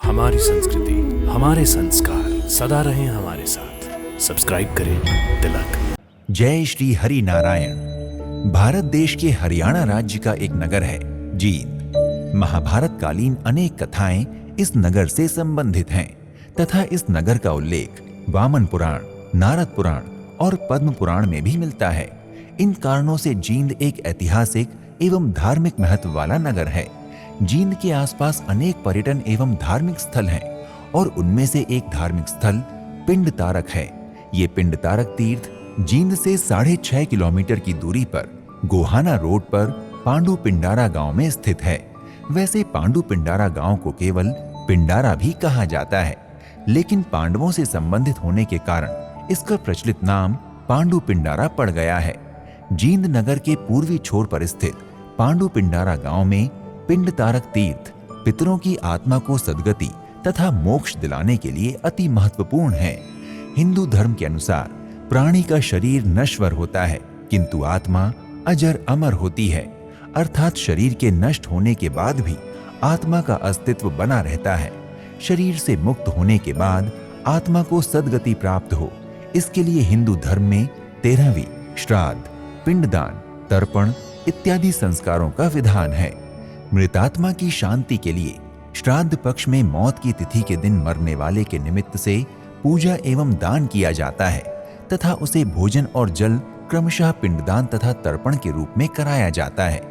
हमारी संस्कृति, हमारे संस्कार सदा रहें हमारे साथ। सब्सक्राइब करें तिलक। जय श्री हरि नारायण। भारत देश के हरियाणा राज्य का एक नगर है जींद। महाभारत कालीन अनेक कथाएं इस नगर से संबंधित हैं तथा इस नगर का उल्लेख वामन पुराण, नारद पुराण और पद्म पुराण में भी मिलता है। इन कारणों से जींद एक ऐतिहासिक एवं धार्मिक महत्व वाला नगर है। जींद के आसपास अनेक पर्यटन एवं धार्मिक स्थल हैं और उनमें से एक धार्मिक स्थल पिंड तारक है। ये पिंड तारक तीर्थ जींद से 6.5 किलोमीटर की दूरी पर गोहाना रोड पर पांडु पिंडारा गांव में स्थित है। वैसे पांडु पिंडारा गांव को केवल पिंडारा भी कहा जाता है, लेकिन पांडवों से संबंधित होने के कारण इसका प्रचलित नाम पांडु पिंडारा पड़ गया है। जींद नगर के पूर्वी छोर पर स्थित पांडु पिंडारा गांव में पिंड तारक तीर्थ पितरों की आत्मा को सद्गति तथा मोक्ष दिलाने के लिए अति महत्वपूर्ण है। हिंदू धर्म के अनुसार प्राणी का शरीर नश्वर होता है किंतु आत्मा अजर अमर होती है, अर्थात शरीर के नष्ट होने के बाद भी आत्मा का अस्तित्व बना रहता है। शरीर से मुक्त होने के बाद आत्मा को सद्गति प्राप्त हो, इसके लिए हिंदू धर्म में 13वीं श्राद्ध, पिंडदान, तर्पण इत्यादि संस्कारों का विधान है। मृतात्मा की शांति के लिए श्राद्ध पक्ष में मौत की तिथि के दिन मरने वाले के निमित्त से पूजा एवं दान किया जाता है तथा उसे भोजन और जल क्रमशः पिंडदान तथा तर्पण के रूप में कराया जाता है।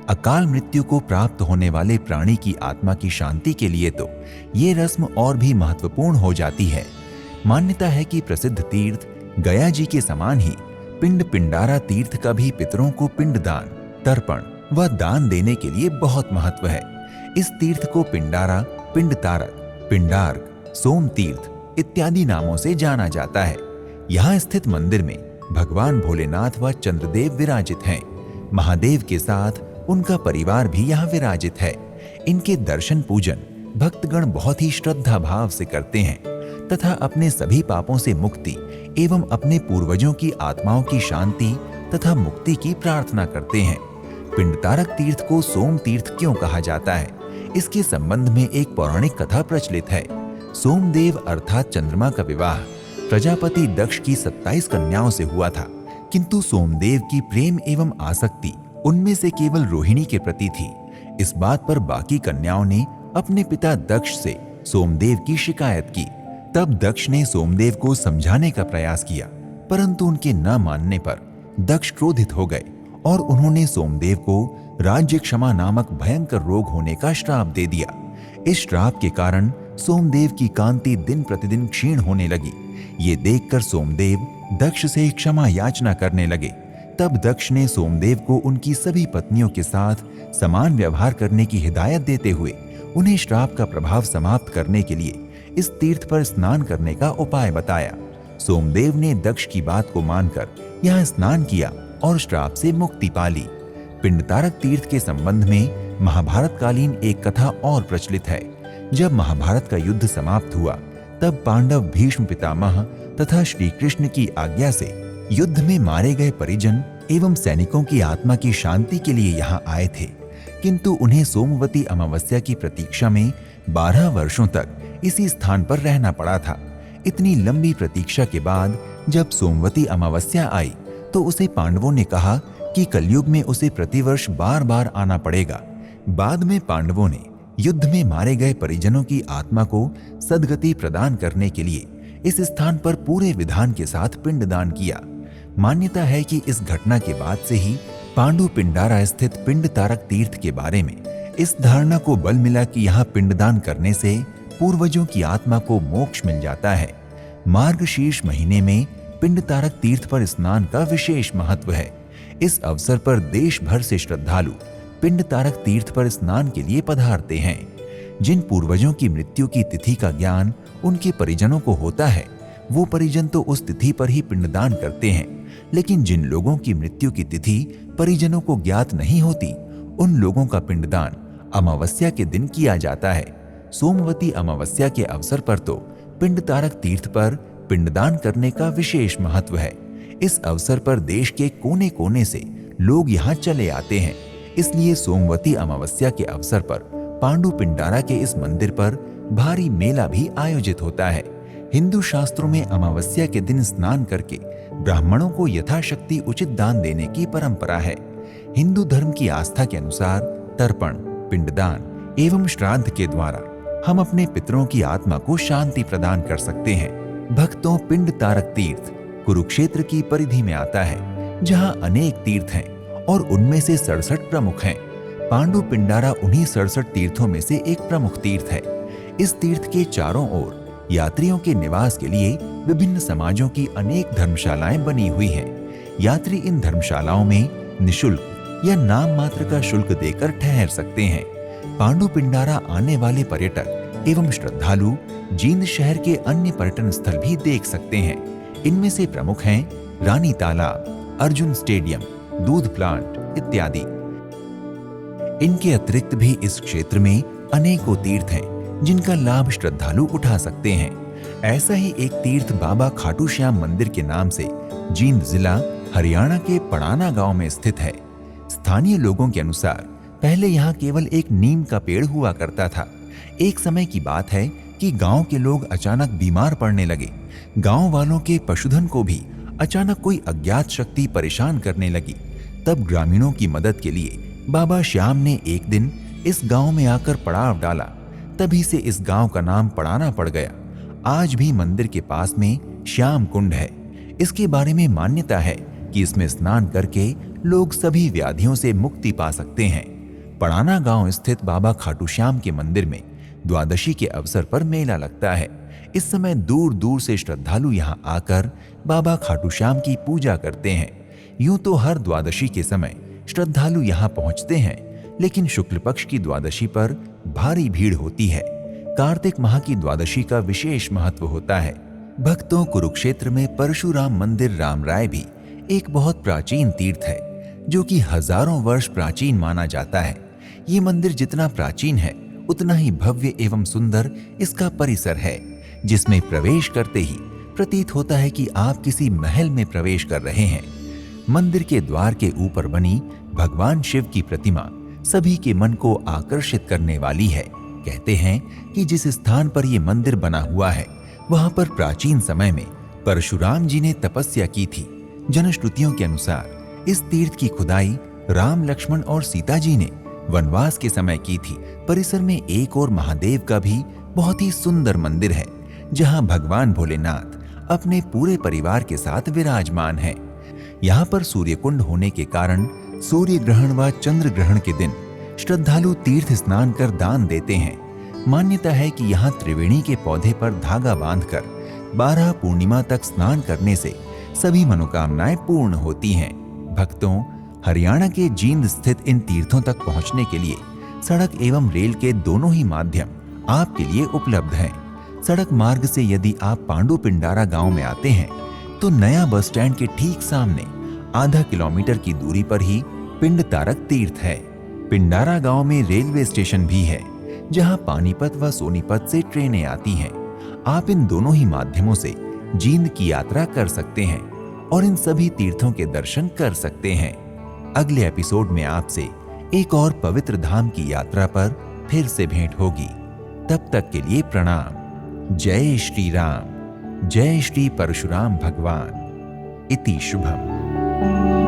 अकाल मृत्यु को प्राप्त होने वाले प्राणी की आत्मा की शांति के लिए तो ये रस्म और भी महत्वपूर्ण हो जाती है। मान्यता है कि प्रसिद्ध तीर्थ गया जी के समान ही पिंड पिंडारा तीर्थ का भी पितरों को पिंडदान, तर्पण व दान देने के लिए बहुत महत्व है। इस तीर्थ को पिंडारा, पिंड तारक, पिंडार्क, सोम तीर्थ इत्यादि नामों से जाना जाता है। यहाँ स्थित मंदिर में भगवान भोलेनाथ व चंद्रदेव विराजित हैं। महादेव के साथ उनका परिवार भी यहाँ विराजित है। इनके दर्शन पूजन भक्तगण बहुत ही श्रद्धा भाव से करते हैं तथा अपने सभी पापों से मुक्ति एवं अपने पूर्वजों की आत्माओं की शांति तथा मुक्ति की प्रार्थना करते हैं। पिंड तारक तीर्थ को सोम तीर्थ क्यों कहा जाता है, इसके संबंध में एक पौराणिक कथा प्रचलित है। सोमदेव अर्थात चंद्रमा का विवाह प्रजापति दक्ष की 27 कन्याओं से हुआ था, किंतु सोमदेव की प्रेम एवं आसक्ति उनमें से केवल रोहिणी के प्रति थी। इस बात पर बाकी कन्याओं ने अपने पिता दक्ष से सोमदेव की शिकायत की। तब दक्ष ने सोमदेव को समझाने का प्रयास किया, परंतु उनके न मानने पर दक्ष क्रोधित हो गए और उन्होंने सोमदेव को राज्य क्षमा नामक भयंकर रोग होने का श्राप दे दिया। इस श्राप के कारण सोमदेव की कांति दिन प्रतिदिन क्षीण होने लगी। ये देखकर सोमदेव दक्ष से क्षमा याचना करने लगे। तब दक्ष ने सोमदेव को उनकी सभी पत्नियों के साथ समान व्यवहार करने की हिदायत देते हुए उन्हें श्राप का प्रभाव समाप्त करने के लिए इस तीर्थ पर स्नान करने का उपाय बताया। सोमदेव ने दक्ष की बात को मानकर यहाँ स्नान किया और श्राप से मुक्ति पाली। पिंड तारक तीर्थ के संबंध में महाभारत कालीन एक कथा और प्रचलित है। जब महाभारत का युद्ध समाप्त हुआ तब पांडव भीष्म पितामह तथा श्री कृष्ण की आज्ञा से युद्ध में मारे गए परिजन एवं सैनिकों की आत्मा की शांति के लिए यहाँ आए थे, किंतु उन्हें सोमवती अमावस्या की प्रतीक्षा में 12 वर्षों तक इसी स्थान पर रहना पड़ा था। इतनी लंबी प्रतीक्षा के बाद जब सोमवती अमावस्या आई तो उसे पांडवों ने कहा कि कलयुग में उसे प्रतिवर्ष बार बार आना पड़ेगा। बाद में पांडवों ने युद्ध में मारे गए परिजनों की आत्मा को सद्गति प्रदान करने के लिए इस स्थान पर पूरे विधान के साथ पिंडदान किया। मान्यता है कि इस घटना के बाद से ही पांडु पिंडारा स्थित पिंड तारक तीर्थ के बारे में इस धारणा को बल मिला कि यहाँ पिंडदान करने से पूर्वजों की आत्मा को मोक्ष मिल जाता है। मार्गशीर्ष महीने में पिंड तारक तीर्थ पर स्नान का विशेष महत्व है। इस अवसर पर देश भर से श्रद्धालु पिंड तारक तीर्थ पर स्नान के लिए पधारते हैं। जिन पूर्वजों की मृत्यु की तिथि का ज्ञान उनके परिजनों को होता है, वो परिजन तो उस तिथि पर ही पिंडदान करते हैं, लेकिन जिन लोगों की मृत्यु की तिथि परिजनों को ज्ञात नहीं होती, उन लोगों का पिंडदान अमावस्या के दिन किया जाता है। सोमवती अमावस्या के अवसर पर तो पिंड तारक तीर्थ पर पिंडदान करने का विशेष महत्व है। इस अवसर पर देश के कोने कोने से लोग यहाँ चले आते हैं। इसलिए सोमवती अमावस्या के अवसर पर पांडु पिंडारा के इस मंदिर पर भारी मेला भी आयोजित होता है। हिंदू शास्त्रों में अमावस्या के दिन स्नान करके ब्राह्मणों को यथाशक्ति उचित दान देने की परंपरा है। हिंदू धर्म की आस्था के अनुसार तर्पण, पिंडदान एवं श्राद्ध के द्वारा हम अपने पितरों की आत्मा को शांति प्रदान कर सकते हैं। भक्तों, पिंड तारक तीर्थ कुरुक्षेत्र की परिधि में आता है, जहां अनेक तीर्थ हैं और उनमें से 67 प्रमुख हैं। पांडु पिंडारा उन्हीं 67 तीर्थों में से एक प्रमुख तीर्थ है। इस तीर्थ के चारों ओर यात्रियों के निवास के लिए विभिन्न समाजों की अनेक धर्मशालाएं बनी हुई हैं। यात्री इन धर्मशालाओं में निशुल्क या नाम मात्र का शुल्क देकर ठहर सकते हैं। पांडु पिंडारा आने वाले पर्यटक एवं श्रद्धालु जींद शहर के अन्य पर्यटन स्थल भी देख सकते हैं। इनमें से प्रमुख हैं रानी तालाब, अर्जुन स्टेडियम, दूध प्लांट इत्यादि। इनके अतिरिक्त भी इस क्षेत्र में अनेकों तीर्थ हैं जिनका लाभ श्रद्धालु उठा सकते हैं। ऐसा ही एक तीर्थ बाबा खाटू श्याम मंदिर के नाम से जींद जिला हरियाणा के पड़ाना गांव में स्थित है। स्थानीय लोगों के अनुसार पहले यहाँ केवल एक नीम का पेड़ हुआ करता था। एक समय की बात है कि गांव के लोग अचानक बीमार पड़ने लगे। गांव वालों के पशुधन को भी अचानक कोई अज्ञात शक्ति परेशान करने लगी। तब ग्रामीणों की मदद के लिए बाबा श्याम ने एक दिन इस गांव में आकर पड़ाव डाला। तभी से इस गांव का नाम पड़ाना पड़ गया। आज भी मंदिर के पास में श्याम कुंड है। इसके बारे में मान्यता है कि इसमें स्नान करके लोग सभी व्याधियों से मुक्ति पा सकते हैं। पड़ाना गांव स्थित बाबा खाटू श्याम के मंदिर में द्वादशी के अवसर पर मेला लगता है। इस समय दूर दूर से श्रद्धालु यहाँ आकर बाबा खाटू श्याम की पूजा करते हैं। यूं तो हर द्वादशी के समय श्रद्धालु यहाँ पहुँचते हैं, लेकिन शुक्ल पक्ष की द्वादशी पर भारी भीड़ होती है। कार्तिक माह की द्वादशी का विशेष महत्व होता है। भक्तों, कुरुक्षेत्र में परशुराम मंदिर रामराय भी एक बहुत प्राचीन तीर्थ है, जो कि हजारों वर्ष प्राचीन माना जाता है। ये मंदिर जितना प्राचीन है उतना ही भव्य एवं सुंदर इसका परिसर है, जिसमें प्रवेश करते ही प्रतीत होता है कि आप किसी महल में प्रवेश कर रहे हैं। मंदिर के द्वार के ऊपर बनी भगवान शिव की प्रतिमा सभी के मन को आकर्षित करने वाली है। कहते हैं कि जिस स्थान पर यह मंदिर बना हुआ है वहां पर प्राचीन समय में परशुराम जी ने तपस्या की थी। जनश्रुतियों के अनुसार इस तीर्थ की खुदाई राम, लक्ष्मण और सीता जी ने वनवास के समय की थी। परिसर में एक और महादेव का भी बहुत ही सुंदर मंदिर है, जहां भगवान भोलेनाथ अपने पूरे परिवार के साथ विराजमान हैं। यहाँ पर सूर्य कुंड होने के कारण सूर्य ग्रहण व चंद्र ग्रहण के दिन श्रद्धालु तीर्थ स्नान कर दान देते हैं। मान्यता है कि यहाँ त्रिवेणी के पौधे पर धागा बांधकर 12 पूर्णिमा तक स्नान करने से सभी मनोकामनाएं पूर्ण होती हैं। भक्तों, हरियाणा के जींद स्थित इन तीर्थों तक पहुंचने के लिए सड़क एवं रेल के दोनों ही माध्यम आपके लिए उपलब्ध हैं। सड़क मार्ग से यदि आप पांडु पिंडारा गांव में आते हैं तो नया बस स्टैंड के ठीक सामने आधा किलोमीटर की दूरी पर ही पिंड तारक तीर्थ है। पिंडारा गांव में रेलवे स्टेशन भी है, जहां पानीपत व सोनीपत से ट्रेनें आती हैं। आप इन दोनों ही माध्यमों से जींद की यात्रा कर सकते हैं और इन सभी तीर्थों के दर्शन कर सकते हैं। अगले एपिसोड में आपसे एक और पवित्र धाम की यात्रा पर फिर से भेंट होगी। तब तक के लिए प्रणाम। जय श्री राम, जय श्री परशुराम भगवान। इति शुभम।